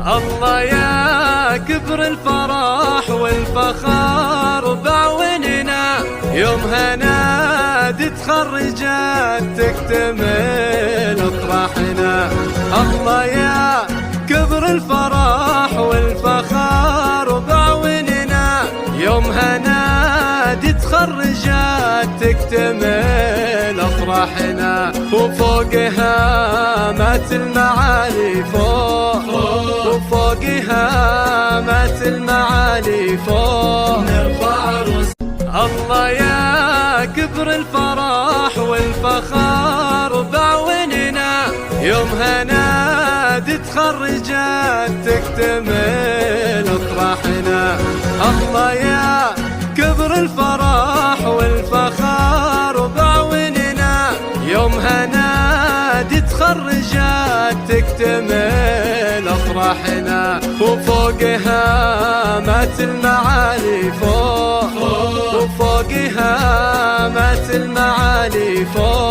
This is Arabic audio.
الله يا كبر الفرح والفخر بعوننا، يوم هنادي تخرجت تكتمل افراحنا. الله يا كبر الفرح والفخر بعوننا، يوم هنادي تخرجت تكتمل افراحنا. وفوقها مات المعالي وفوقها مات المعالي فوق نرفع رؤوس. الله يا كبر الفرح والفخر بعوننا، يوم هنادي تخرجت تكتمل افراحنا. الله يا كبر الفرح والفخر بعوننا، يوم هنادي تخرجت تكتمل افراحنا. وفوقها مات المعالي فوق وفوقها مات المعالي فوق